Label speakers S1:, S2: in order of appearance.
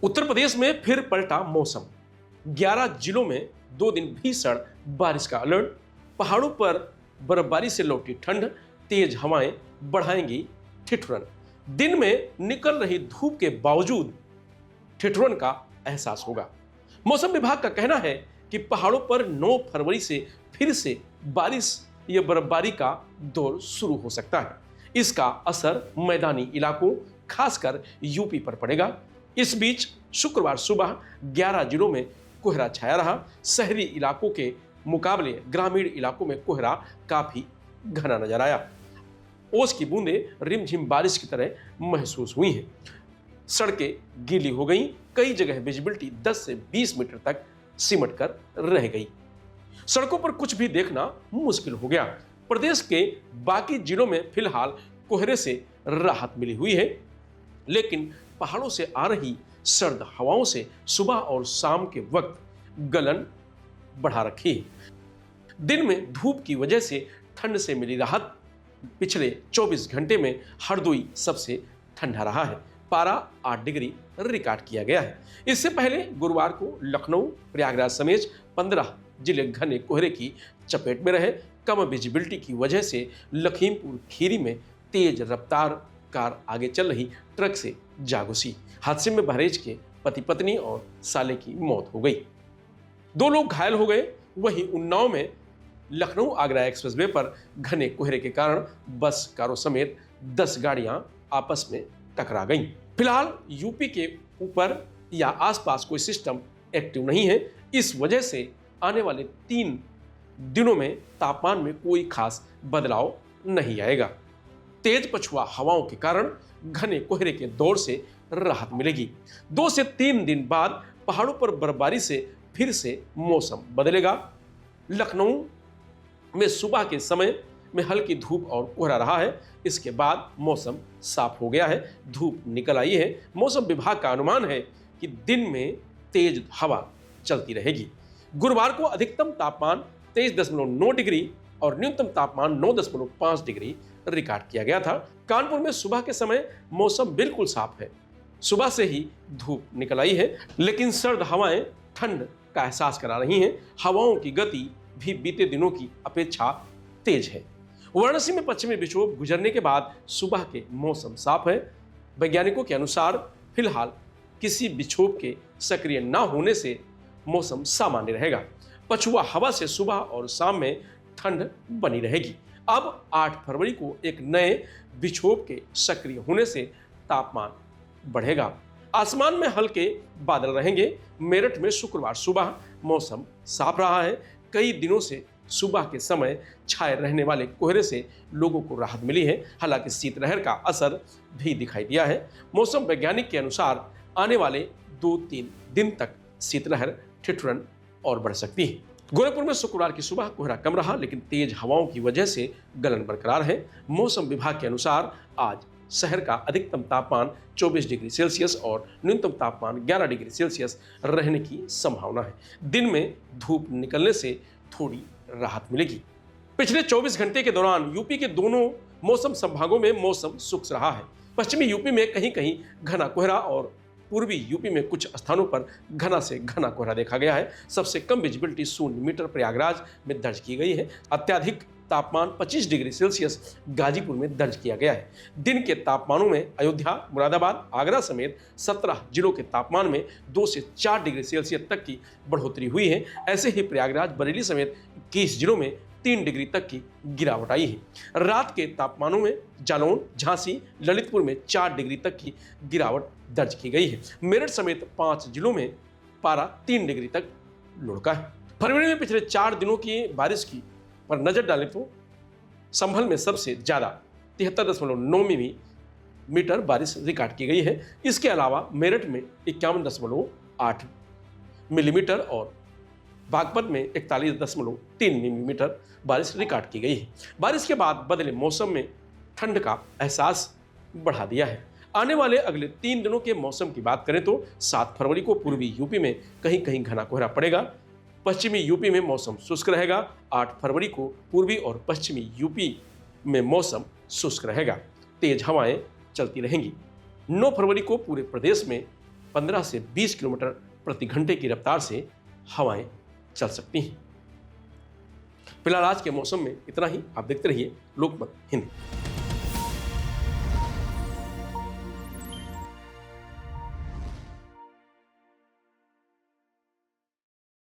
S1: उत्तर प्रदेश में फिर पलटा मौसम। 11 जिलों में 2 दिन भीषण बारिश का अलर्ट। पहाड़ों पर बर्फबारी से लौटी ठंड, तेज हवाएं बढ़ाएंगी ठिठुरन। दिन में निकल रही धूप के बावजूद ठिठुरन का एहसास होगा। मौसम विभाग का कहना है कि पहाड़ों पर 9 फरवरी से फिर से बारिश या बर्फबारी का दौर शुरू हो सकता है। इसका असर मैदानी इलाकों, खासकर यूपी पर पड़ेगा। इस बीच शुक्रवार सुबह 11 जिलों में कोहरा छाया रहा। शहरी इलाकों के मुकाबले ग्रामीण इलाकों में कोहरा काफी घना नजर आया। ओस की बूंदें रिमझिम बारिश की तरह महसूस हुई हैं। सड़कें गीली हो गईं। कई जगह विजिबिलिटी 10 से 20 मीटर तक सिमट कर रह गई। सड़कों पर कुछ भी देखना मुश्किल हो गया। प्रदेश के बाकी जिलों में फिलहाल कोहरे से राहत मिली हुई है, लेकिन पहाड़ों से आ रही सर्द हवाओं से सुबह और शाम के वक्त गलन बढ़ा रखी है। दिन में धूप की वजह से ठंड से मिली राहत। पिछले 24 घंटे में हरदोई सबसे ठंडा रहा है। पारा 8 डिग्री रिकॉर्ड किया गया है। इससे पहले गुरुवार को लखनऊ, प्रयागराज समेत 15 जिले घने कोहरे की चपेट में रहे। कम विजिबिलिटी की वजह से लखीमपुर खीरी में तेज रफ्तार कार आगे चल रही ट्रक से जा घुसी। हादसे में बहरेज के पति पत्नी और साले की मौत हो गई। 2 लोग घायल हो गए। वहीं उन्नाव में लखनऊ आगरा एक्सप्रेसवे पर घने कोहरे के कारण बस, कारों समेत 10 गाड़ियां आपस में टकरा गईं। फिलहाल यूपी के ऊपर या आसपास कोई सिस्टम एक्टिव नहीं है। इस वजह से आने वाले 3 दिनों में तापमान में कोई खास बदलाव नहीं आएगा। तेज पछुआ हवाओं के कारण घने कोहरे के दौर से राहत मिलेगी। 2 से 3 दिन बाद पहाड़ों पर बर्फबारी से फिर से मौसम बदलेगा। लखनऊ में सुबह के समय में हल्की धूप और कोहरा रहा है। इसके बाद मौसम साफ हो गया है, धूप निकल आई है। मौसम विभाग का अनुमान है कि दिन में तेज हवा चलती रहेगी। गुरुवार को अधिकतम तापमान 23.9 डिग्री और न्यूनतम तापमान 9.5 डिग्री रिकॉर्ड किया गया था। कानपुर में सुबह के समय मौसम बिल्कुल साफ है। सुबह से ही धूप निकल आई है, लेकिन सर्द हवाएं ठंड का एहसास करा रही हैं। हवाओं की गति भी बीते दिनों की अपेक्षा तेज है। वाराणसी में पश्चिमी विक्षोभ गुजरने के बाद सुबह के मौसम साफ है। वैज्ञानिकों के अनुसार फिलहाल किसी विक्षोभ के सक्रिय न होने से मौसम सामान्य रहेगा। पछुआ हवा से सुबह और शाम में ठंड बनी रहेगी। अब 8 फरवरी को एक नए विक्षोभ के सक्रिय होने से तापमान बढ़ेगा। आसमान में हल्के बादल रहेंगे। मेरठ में शुक्रवार सुबह मौसम साफ रहा है। कई दिनों से सुबह के समय छाए रहने वाले कोहरे से लोगों को राहत मिली है। हालांकि शीतलहर का असर भी दिखाई दिया है। मौसम वैज्ञानिक के अनुसार आने वाले 2-3 दिन तक शीतलहर, ठिठुरन और बढ़ सकती है। गोरखपुर में शुक्रवार की सुबह कोहरा कम रहा, लेकिन तेज हवाओं की वजह से गलन बरकरार है। मौसम विभाग के अनुसार आज शहर का अधिकतम तापमान 24 डिग्री सेल्सियस और न्यूनतम तापमान 11 डिग्री सेल्सियस रहने की संभावना है। दिन में धूप निकलने से थोड़ी राहत मिलेगी। पिछले 24 घंटे के दौरान यूपी के दोनों मौसम संभागों में मौसम शुष्क रहा है। पश्चिमी यूपी में कहीं कहीं घना कोहरा और पूर्वी यूपी में कुछ स्थानों पर घना से घना कोहरा देखा गया है। सबसे कम विजिबिलिटी 0 मीटर प्रयागराज में दर्ज की गई है। अत्यधिक तापमान 25 डिग्री सेल्सियस गाजीपुर में दर्ज किया गया है। दिन के तापमानों में अयोध्या, मुरादाबाद, आगरा समेत 17 जिलों के तापमान में 2 से 4 डिग्री सेल्सियस तक की बढ़ोतरी हुई है। ऐसे ही प्रयागराज, बरेली समेत 21 जिलों में 3 डिग्री तक की गिरावट आई है। रात के तापमानों में जालौन, झांसी, ललितपुर में 4 डिग्री तक की गिरावट दर्ज की गई है। मेरठ समेत 5 जिलों में पारा 3 डिग्री तक लुढ़का है। फरवरी में पिछले 4 दिनों की बारिश की पर नजर डालें तो संभल में सबसे ज्यादा 73.9 मिलीमीटर बारिश रिकॉर्ड की गई है। इसके अलावा मेरठ में 51.8 मिलीमीटर और बागपत में 41.3 मिलीमीटर बारिश रिकॉर्ड की गई है। बारिश के बाद बदले मौसम में ठंड का एहसास बढ़ा दिया है। आने वाले अगले 3 दिनों के मौसम की बात करें तो 7 फरवरी को पूर्वी यूपी में कहीं कहीं घना कोहरा पड़ेगा। पश्चिमी यूपी में मौसम शुष्क रहेगा। 8 फरवरी को पूर्वी और पश्चिमी यूपी में मौसम शुष्क रहेगा। तेज हवाएं चलती रहेंगी। 9 फरवरी को पूरे प्रदेश में 15 से 20 किलोमीटर प्रति घंटे की रफ्तार से हवाएं चल सकती हैं। फिलहाल आज के मौसम में इतना ही। आप देखते रहिए लोकमत हिंदी।